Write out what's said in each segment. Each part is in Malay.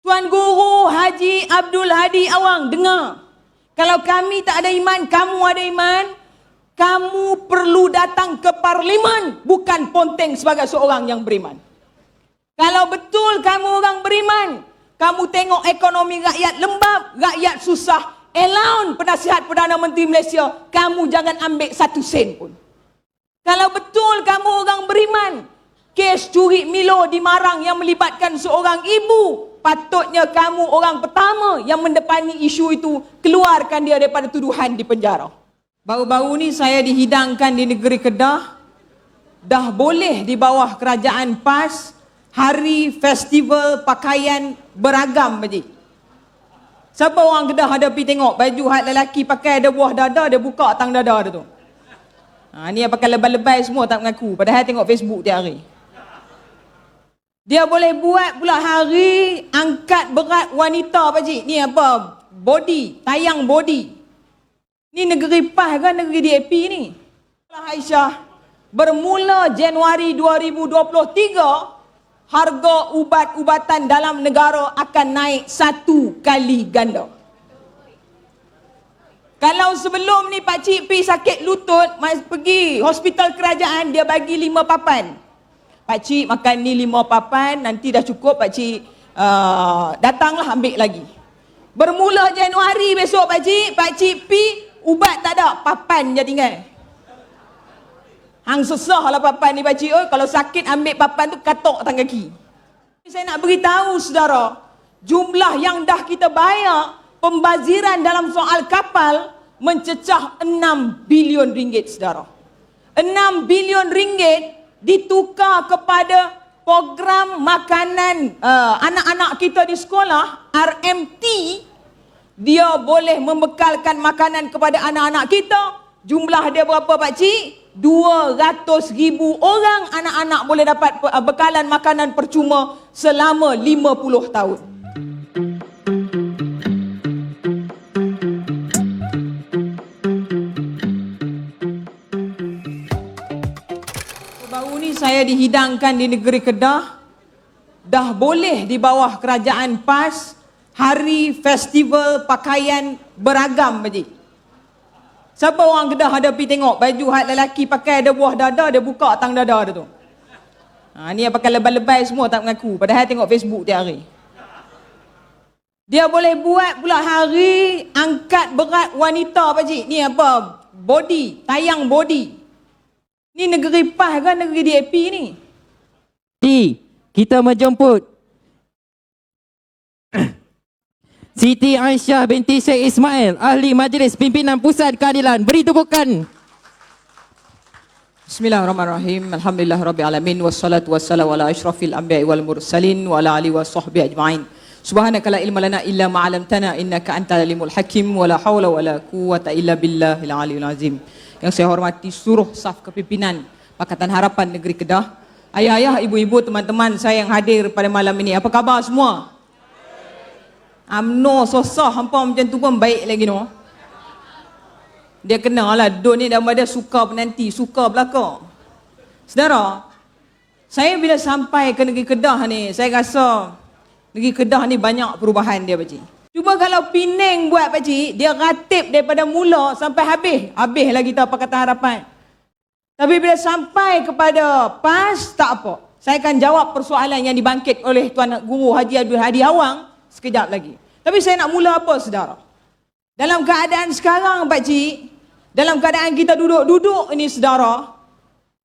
Tuan Guru Haji Abdul Hadi Awang, dengar. Kalau kami tak ada iman, kamu ada iman, kamu perlu datang ke parlimen, bukan ponteng sebagai seorang yang beriman. Kalau betul kamu orang beriman, kamu tengok ekonomi rakyat lembab, rakyat susah, allowance penasihat Perdana Menteri Malaysia, kamu jangan ambil 1 sen pun. Kalau betul kamu orang beriman, kes curi Milo di Marang yang melibatkan seorang ibu, patutnya kamu orang pertama yang mendepani isu itu, keluarkan dia daripada tuduhan di penjara. Baru-baru ni saya dihidangkan di negeri Kedah, dah boleh di bawah kerajaan PAS, hari festival pakaian beragam Pakcik. Siapa orang Kedah ada pergi tengok baju hak lelaki pakai ada buah dada, dia buka tang dada dia tu. Ni yang pakai lebay-lebay semua tak mengaku, padahal tengok Facebook tiap hari. Dia boleh buat pula hari angkat berat wanita Pakcik. Ni apa? Body, tayang body. Ni negeri PAS kan, negeri DAP ni. Aisyah, bermula Januari 2023, harga ubat-ubatan dalam negara akan naik 1 kali ganda. Kalau sebelum ni Pakcik pergi sakit lutut, pergi hospital kerajaan, dia bagi 5 papan. Pakcik makan ni 5 papan, nanti dah cukup Pakcik datanglah ambil lagi. Bermula Januari besok Pakcik pergi, ubat tak ada, papan je tinggal. Hang susah lah papan ni Pakcik. Kalau sakit ambil papan tu, katok tangan kaki. Saya nak beritahu saudara, jumlah yang dah kita bayar pembaziran dalam soal kapal mencecah 6 bilion ringgit saudara. 6 bilion ringgit ditukar kepada program makanan anak-anak kita di sekolah, RMT. Dia boleh membekalkan makanan kepada anak-anak kita. Jumlah dia berapa Pakcik? 200,000 orang anak-anak boleh dapat bekalan makanan percuma selama 50 tahun. Baru ni saya dihidangkan di negeri Kedah, dah boleh di bawah kerajaan PAS, hari festival pakaian beragam Pakcik. Siapa orang Kedah ada pergi tengok baju hak lelaki pakai ada buah dada, dia buka tang dada dia tu. Ni yang pakai lebay-lebay semua tak mengaku, padahal tengok Facebook tiap hari. Dia boleh buat pula hari angkat berat wanita Pakcik. Ni apa? Body, tayang body. Ni negeri PAS kan, negeri DAP ni. Kita menjemput Siti Aisyah binti Syekh Ismail, Ahli Majlis Pimpinan Pusat Keadilan. Beri tepukan. Bismillahirrahmanirrahim. Alhamdulillahirrabbilalamin. Wassalatu wassalamu ala asyrafil anbiya'i wal mursalin wa ala alihi wa sahbihi ajma'in. Subhanaka la ilma lana illa ma 'allamtana innaka antal alimul hakim wa la haula wa la quwwata illa billahil aliyil azim. Yang saya hormati seluruh saf kepimpinan Pakatan Harapan Negeri Kedah, ayah-ayah, ibu-ibu, teman-teman saya yang hadir pada malam ini. Apa khabar semua? UMNO sosah hampa macam tu pun baik lagi no. Dia kenalah duduk ni dan dia suka penanti, suka belaka. Saudara, saya bila sampai ke negeri Kedah ni, saya rasa negeri Kedah ni banyak perubahan dia Pakcik. Cuba kalau Penang buat Pakcik, dia ratib daripada mula sampai habis. Habislah kita Pakatan Harapan. Tapi bila sampai kepada PAS, tak apa. Saya akan jawab persoalan yang dibangkit oleh Tuan Guru Haji Abdul Hadi Awang sekejap lagi. Tapi saya nak mula apa saudara? Dalam keadaan sekarang Pakcik, dalam keadaan kita duduk-duduk ini saudara,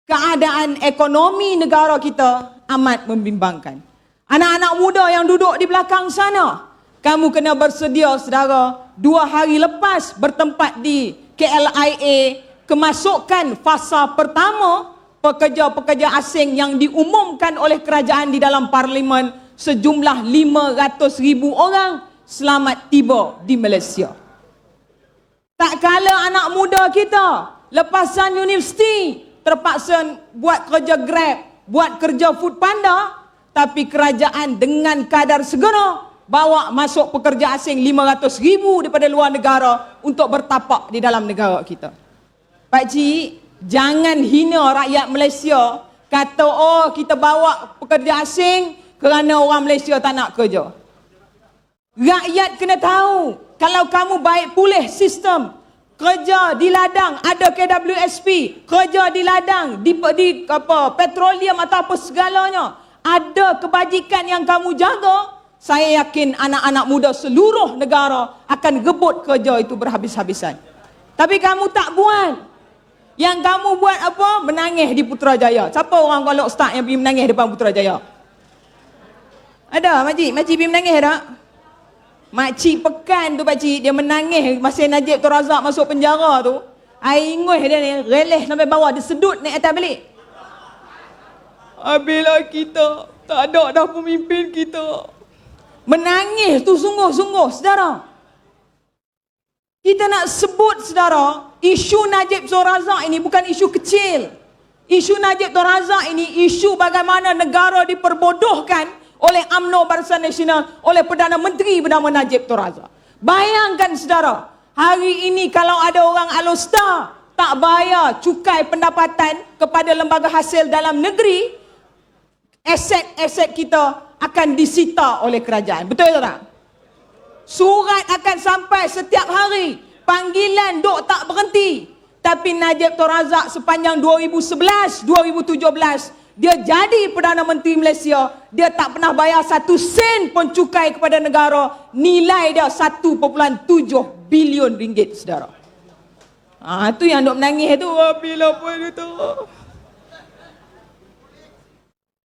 keadaan ekonomi negara kita amat membimbangkan. Anak-anak muda yang duduk di belakang sana, kamu kena bersedia saudara, 2 hari lepas bertempat di KLIA, kemasukan fasa pertama pekerja-pekerja asing yang diumumkan oleh kerajaan di dalam parlimen sejumlah 500,000 orang selamat tiba di Malaysia. Tak kala anak muda kita lepasan universiti terpaksa buat kerja Grab, buat kerja Food Panda, tapi kerajaan dengan kadar segera bawa masuk pekerja asing 500,000 daripada luar negara untuk bertapak di dalam negara kita. Pakcik, jangan hina rakyat Malaysia kata kita bawa pekerja asing kerana orang Malaysia tak nak kerja. Rakyat kena tahu, kalau kamu baik pulih sistem, kerja di ladang ada KWSP, kerja di ladang di petroleum atau apa segalanya, ada kebajikan yang kamu jaga, saya yakin anak-anak muda seluruh negara akan gebut kerja itu berhabis-habisan. Tapi kamu tak buat. Yang kamu buat apa? Menangis di Putrajaya. Siapa orang kalau start yang pergi menangis depan Putrajaya? Ada makcik? Makcik pergi menangis tak? Makcik Pekan tu pakcik, dia menangis masa Najib Tun Razak masuk penjara tu. Air ingus dia ni releh sampai bawah, dia sedut naik atas balik. Habislah kita, tak ada dah pemimpin kita. Menangis tu sungguh-sungguh, saudara. Kita nak sebut, saudara, isu Najib Tun Razak ini bukan isu kecil. Isu Najib Tun Razak ini isu bagaimana negara diperbodohkan oleh UMNO Barisan Nasional, oleh Perdana Menteri bernama Najib Tun Razak. Bayangkan, saudara, hari ini kalau ada orang Alostar tak bayar cukai pendapatan kepada lembaga hasil dalam negeri, aset-aset kita akan disita oleh kerajaan. Betul tak? Surat akan sampai setiap hari, panggilan duk tak berhenti. Tapi Najib Tun Razak sepanjang 2011, 2017 dia jadi Perdana Menteri Malaysia, dia tak pernah bayar 1 sen pun cukai kepada negara. Nilai dia 1.7 bilion ringgit, saudara. Itu yang duk menangis tu. Bila pun itu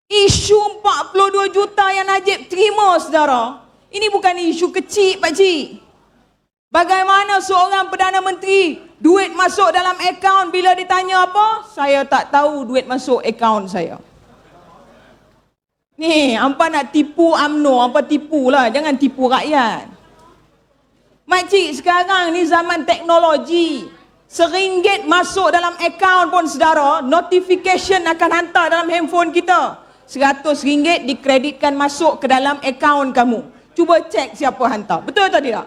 isu 42 juta yang Najib terima, saudara, ini bukan isu kecil, pakcik. Bagaimana seorang Perdana Menteri, duit masuk dalam akaun, bila ditanya apa? Saya tak tahu duit masuk akaun saya. Ni, hampa nak tipu UMNO, hampa tipulah, jangan tipu rakyat. Makcik, sekarang ni zaman teknologi. RM1 masuk dalam akaun pun, saudara, notification akan hantar dalam handphone kita. RM100 dikreditkan masuk ke dalam akaun kamu. Cuba cek siapa hantar. Betul atau tidak?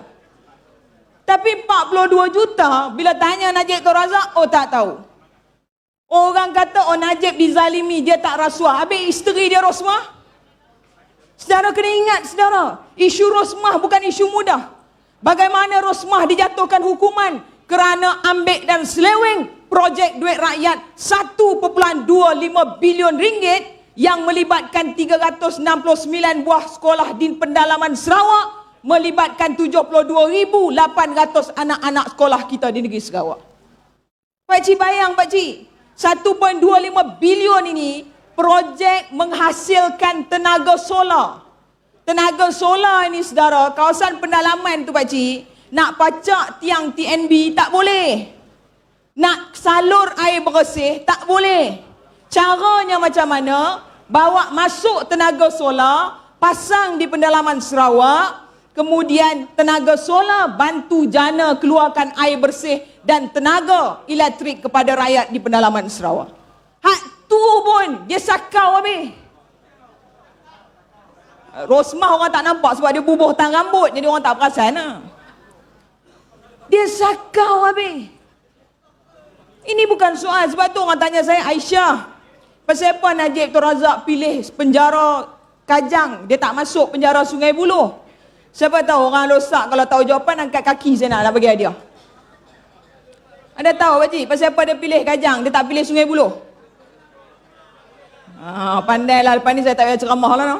Tapi 42 juta, bila tanya Najib Tun Razak, oh tak tahu. Orang kata, oh Najib dizalimi, dia tak rasuah. Habis isteri dia rosmah. Saudara kena ingat, saudara, isu rosmah bukan isu mudah. Bagaimana rosmah dijatuhkan hukuman kerana ambil dan seleweng projek duit rakyat 1.25 bilion ringgit yang melibatkan 369 buah sekolah di pendalaman Sarawak, melibatkan 72,800 anak-anak sekolah kita di negeri Sarawak. Pakcik bayang, pakcik, 1.25 bilion ini projek menghasilkan tenaga solar. Tenaga solar ini, saudara, kawasan pendalaman tu pakcik, nak pacak tiang TNB tak boleh. Nak salur air bersih tak boleh. Caranya macam mana? Bawa masuk tenaga solar, pasang di pendalaman Sarawak, kemudian tenaga solar bantu jana keluarkan air bersih dan tenaga elektrik kepada rakyat di pendalaman Sarawak. Hak tu pun dia sakau habis. Rosmah orang tak nampak sebab dia bubuh tang rambut, jadi orang tak perasan lah. Dia sakau habis. Ini bukan soal, sebab tu orang tanya saya, Aisyah, pasal apa Najib Tun Razak pilih penjara Kajang, dia tak masuk penjara Sungai Buloh? Siapa tahu orang losak kalau tahu jawapan, angkat kaki saya nak bagi hadiah. Anda tahu pakcik, pasal apa dia pilih Kajang, dia tak pilih Sungai Buloh? Pandailah, lepas ni saya tak payah ceramah lah. No?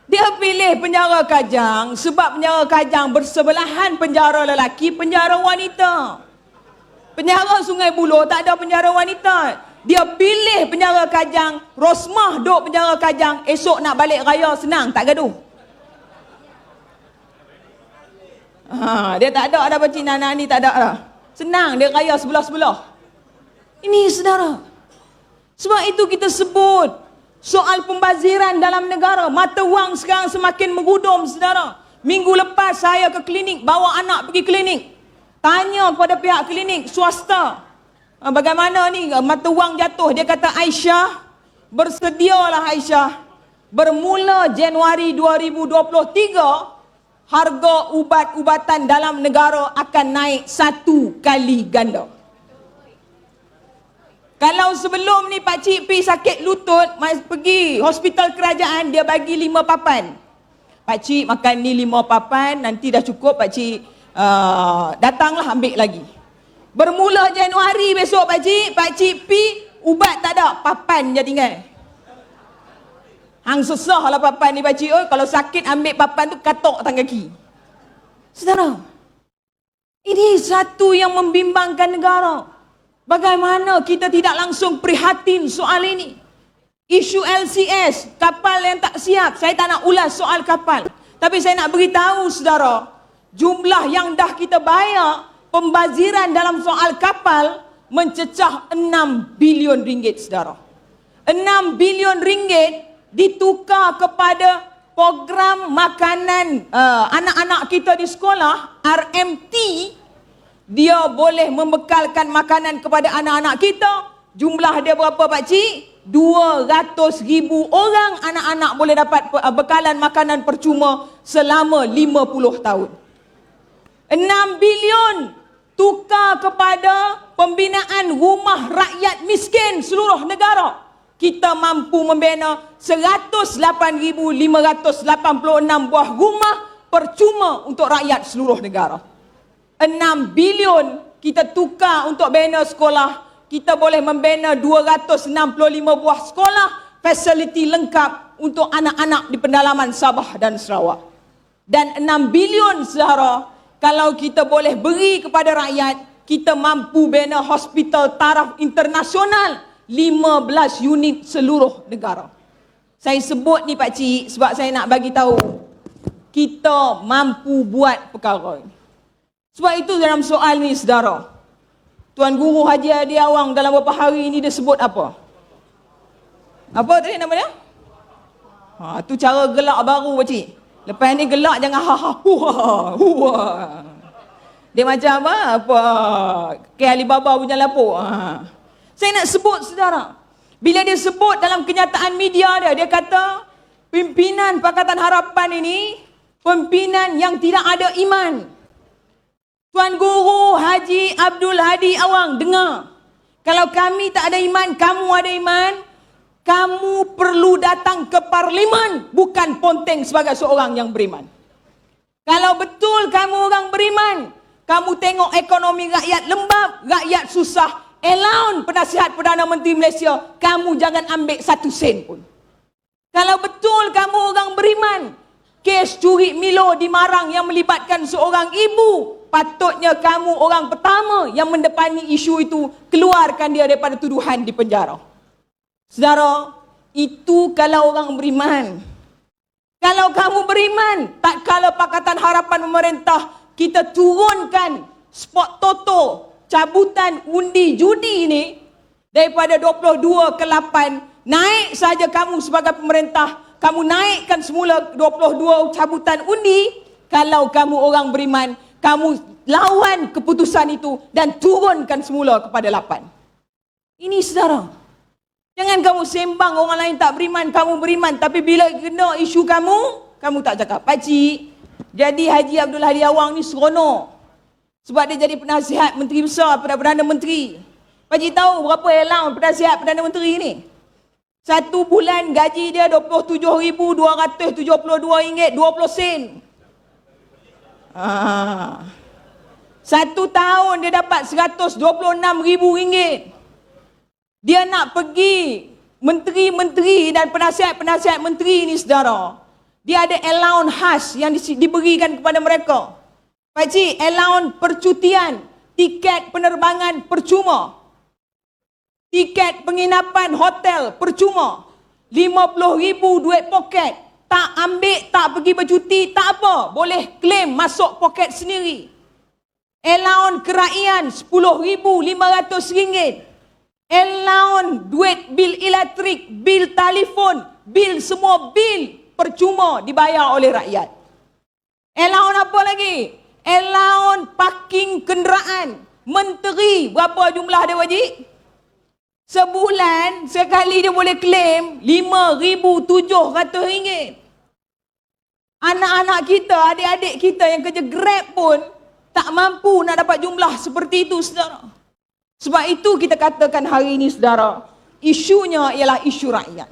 Dia pilih penjara Kajang sebab penjara Kajang bersebelahan penjara lelaki, penjara wanita. Penjara Sungai Buloh tak ada penjara wanita. Dia pilih penjara Kajang, Rosmah duduk penjara Kajang, esok nak balik raya senang, tak gaduh. Dia tak ada pakcik, Nana ni tak ada lah. Senang, dia raya sebelah-sebelah. Ini, saudara. Sebab itu kita sebut soal pembaziran dalam negara. Mata wang sekarang semakin mengudum, saudara. Minggu lepas saya ke klinik, bawa anak pergi klinik. Tanya kepada pihak klinik swasta, bagaimana ni mata wang jatuh. Dia kata, Aisyah, bersedialah Aisyah. Bermula Januari 2023, harga ubat-ubatan dalam negara akan naik 1 kali ganda. Kalau sebelum ni pakcik pergi sakit lutut, pergi hospital kerajaan, dia bagi 5 papan. pakcik makan ni 5 papan, nanti dah cukup pakcik datanglah ambil lagi. Bermula Januari besok pakcik pi, ubat tak ada, papan je tinggal. Hang susah lah papan ni pakcik. Kalau sakit ambil papan tu katok tangan kaki. Saudara, ini satu yang membimbangkan negara. Bagaimana kita tidak langsung prihatin soal ini. Isu LCS, kapal yang tak siap. Saya tak nak ulas soal kapal. Tapi saya nak beritahu saudara, jumlah yang dah kita bayar pembaziran dalam soal kapal mencecah 6 bilion ringgit saudara. 6 bilion ringgit ditukar kepada program makanan anak-anak kita di sekolah, RMT. Dia boleh membekalkan makanan kepada anak-anak kita. Jumlah dia berapa pakcik? 200,000 orang anak-anak boleh dapat bekalan makanan percuma selama 50 tahun. 6 bilion tukar kepada pembinaan rumah rakyat miskin seluruh negara. Kita mampu membina 108,586 buah rumah percuma untuk rakyat seluruh negara. 6 bilion kita tukar untuk bina sekolah. Kita boleh membina 265 buah sekolah, fasiliti lengkap untuk anak-anak di pendalaman Sabah dan Sarawak. Dan 6 bilion saudara, kalau kita boleh beri kepada rakyat, kita mampu bina hospital taraf internasional 15 unit seluruh negara. Saya sebut ni pakcik sebab saya nak bagi tahu kita mampu buat perkara ini. Sebab itu dalam soal ni saudara, Tuan Guru Haji Adi Awang dalam beberapa hari ini dia sebut apa? Apa tadi nama dia? Tu cara gelak baru pakcik. Lepas ni gelak jangan huwa. Dia macam apa? Kayak Alibaba punya lapuk. Saya nak sebut saudara, bila dia sebut dalam kenyataan media dia kata pimpinan Pakatan Harapan ini pimpinan yang tidak ada iman. Tuan Guru Haji Abdul Hadi Awang, dengar. Kalau kami tak ada iman, kamu ada iman, kamu perlu datang ke parlimen, bukan ponteng sebagai seorang yang beriman. Kalau betul kamu orang beriman, kamu tengok ekonomi rakyat lembab, rakyat susah, allowance penasihat Perdana Menteri Malaysia, kamu jangan ambil 1 sen pun. Kalau betul kamu orang beriman, kes curi Milo di Marang yang melibatkan seorang ibu, patutnya kamu orang pertama yang mendepani isu itu, keluarkan dia daripada tuduhan di penjara. Saudara, itu kalau orang beriman. Kalau kamu beriman, tak kala Pakatan Harapan pemerintah, kita turunkan spot toto, cabutan undi judi ini daripada 22 ke 8, naik saja kamu sebagai pemerintah, kamu naikkan semula 22 cabutan undi. Kalau kamu orang beriman, kamu lawan keputusan itu dan turunkan semula kepada 8. Ini saudara, jangan kamu sembang orang lain tak beriman, kamu beriman, tapi bila kena isu kamu tak cakap. Pakcik, jadi Haji Abdul Hadi Awang ni seronok sebab dia jadi penasihat Menteri Besar pada Perdana Menteri. Pakcik tahu berapa allowance penasihat Perdana Menteri ni? 1 bulan gaji dia RM27,272.20 1 tahun dia dapat RM126,000. Dia nak pergi menteri-menteri dan penasihat-penasihat menteri ni saudara, dia ada allowance khas yang diberikan kepada mereka. Pakcik, allowance percutian, tiket penerbangan percuma, tiket penginapan hotel percuma, 50,000 duit poket, tak ambil, tak pergi bercuti, tak apa, boleh claim masuk poket sendiri. Allowance keraian RM10,500. Allowance duit bil elektrik, bil telefon, bil semua bil percuma dibayar oleh rakyat. Allowance apa lagi? Allowance parking kenderaan. Menteri berapa jumlah dia wajib? Sebulan sekali dia boleh claim RM5,700. Anak-anak kita, adik-adik kita yang kerja Grab pun tak mampu nak dapat jumlah seperti itu saudara. Sebab itu kita katakan hari ini saudara, isunya ialah isu rakyat.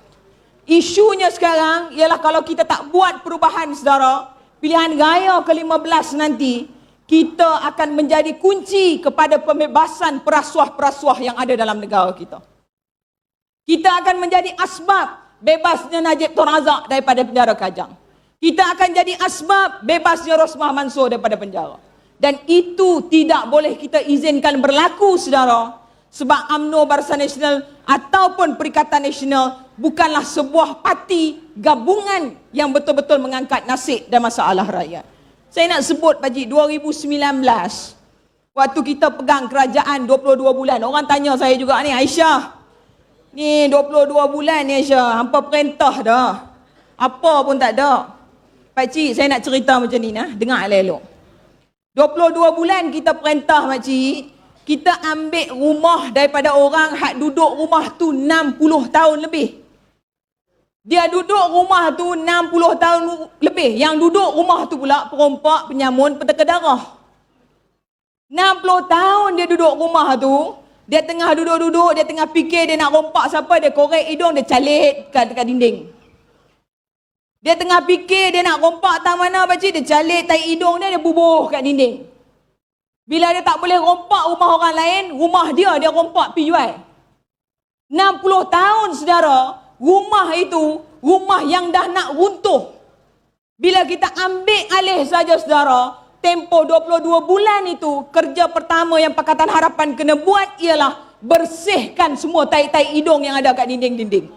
Isunya sekarang ialah kalau kita tak buat perubahan saudara, pilihan raya ke-15 nanti, kita akan menjadi kunci kepada pembebasan perasuah-perasuah yang ada dalam negara kita. Kita akan menjadi asbab bebasnya Najib Tun Razak daripada penjara Kajang. Kita akan jadi asbab bebasnya Rosmah Mansur daripada penjara. Dan itu tidak boleh kita izinkan berlaku, saudara. Sebab UMNO Barisan Nasional ataupun Perikatan Nasional bukanlah sebuah parti gabungan yang betul-betul mengangkat nasib dan masalah rakyat. Saya nak sebut, Pakcik, 2019, waktu kita pegang kerajaan 22 bulan. Orang tanya saya juga ni, Aisyah, ni 22 bulan ni Aisyah, hampa perintah dah. Apa pun tak ada. Pakcik, saya nak cerita macam ni nah, dengar elok. 22 bulan kita perintah, Pakcik, kita ambil rumah daripada orang hak duduk rumah tu 60 tahun lebih. Dia duduk rumah tu 60 tahun lebih. Yang duduk rumah tu pula perompak, penyamun, peteka darah. 60 tahun dia duduk rumah tu. Dia tengah duduk-duduk, dia tengah fikir dia nak rompak siapa, dia korek hidung, dia calit dekat dinding. Dia tengah fikir dia nak rompak tak mana, Pakcik, dia calit tai hidung dia bubuh kat dinding. Bila dia tak boleh rompak rumah orang lain, rumah dia rompak pergi jual. 60 tahun, saudara, rumah itu, rumah yang dah nak runtuh. Bila kita ambil alih saja, saudara, tempoh 22 bulan itu, kerja pertama yang Pakatan Harapan kena buat ialah bersihkan semua tai-tai hidung yang ada kat dinding-dinding.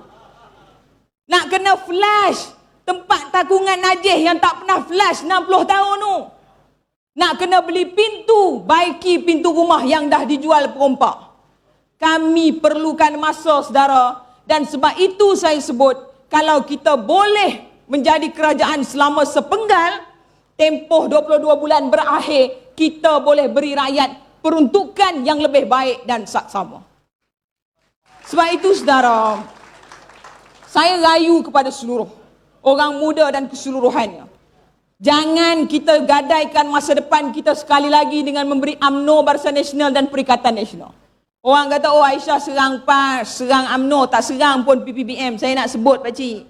Nak kena flush tempat takungan najis yang tak pernah flush 60 tahun tu. Nak kena beli pintu, baiki pintu rumah yang dah dijual perompak. Kami perlukan masa, saudara. Dan sebab itu saya sebut, kalau kita boleh menjadi kerajaan selama sepenggal, tempoh 22 bulan berakhir, kita boleh beri rakyat peruntukan yang lebih baik dan saksama. Sebab itu, saudara, saya rayu kepada seluruh orang muda dan keseluruhannya. Jangan kita gadaikan masa depan kita sekali lagi dengan memberi UMNO Barisan Nasional dan Perikatan Nasional. Orang kata, oh Aisyah serang PAS, serang UMNO, tak serang pun PPBM. Saya nak sebut, Pakcik,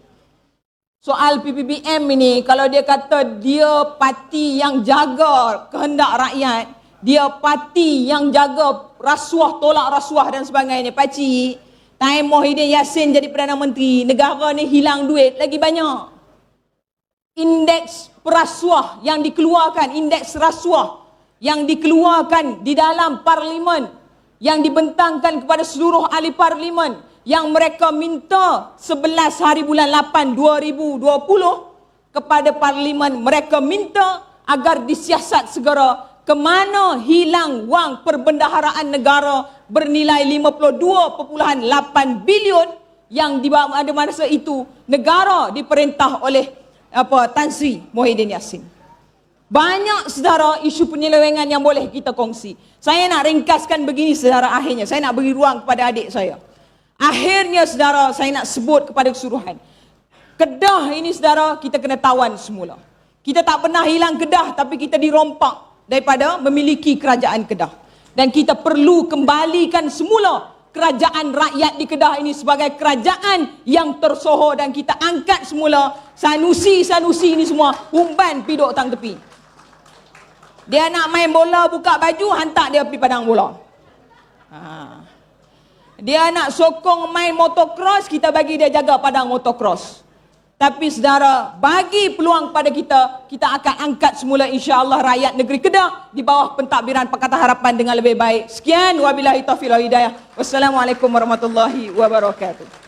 soal PPBM ini, kalau dia kata dia parti yang jaga kehendak rakyat, dia parti yang jaga rasuah, tolak rasuah dan sebagainya, Pakcik, time Muhyiddin Yassin jadi Perdana Menteri, negara ni hilang duit lagi banyak. Indeks perasuah yang dikeluarkan, indeks rasuah yang dikeluarkan di dalam parlimen, yang dibentangkan kepada seluruh ahli parlimen, yang mereka minta 11 hari bulan 8 2020 kepada parlimen, mereka minta agar disiasat segera ke mana hilang wang perbendaharaan negara bernilai 52.8 bilion yang di pada masa itu negara diperintah oleh Tan Sri Muhyiddin Yassin. Banyak, saudara, isu penyelewengan yang boleh kita kongsi. Saya nak ringkaskan begini, saudara, akhirnya. Saya nak beri ruang kepada adik saya. Akhirnya, saudara, saya nak sebut kepada keseluruhan. Kedah ini, saudara, kita kena tawan semula. Kita tak pernah hilang Kedah, tapi kita dirompak daripada memiliki kerajaan Kedah. Dan kita perlu kembalikan semula kerajaan rakyat di Kedah ini sebagai kerajaan yang tersohor, dan kita angkat semula Sanusi ini semua umban piduk tang tepi. Dia nak main bola, buka baju, hantar dia pergi padang bola. Dia nak sokong main motocross, kita bagi dia jaga padang motocross. Tapi saudara, bagi peluang pada kita, kita akan angkat semula insya-Allah rakyat negeri Kedah di bawah pentadbiran Pakatan Harapan dengan lebih baik. Sekian, wabillahi taufiq wal hidayah. Wassalamualaikum warahmatullahi wabarakatuh.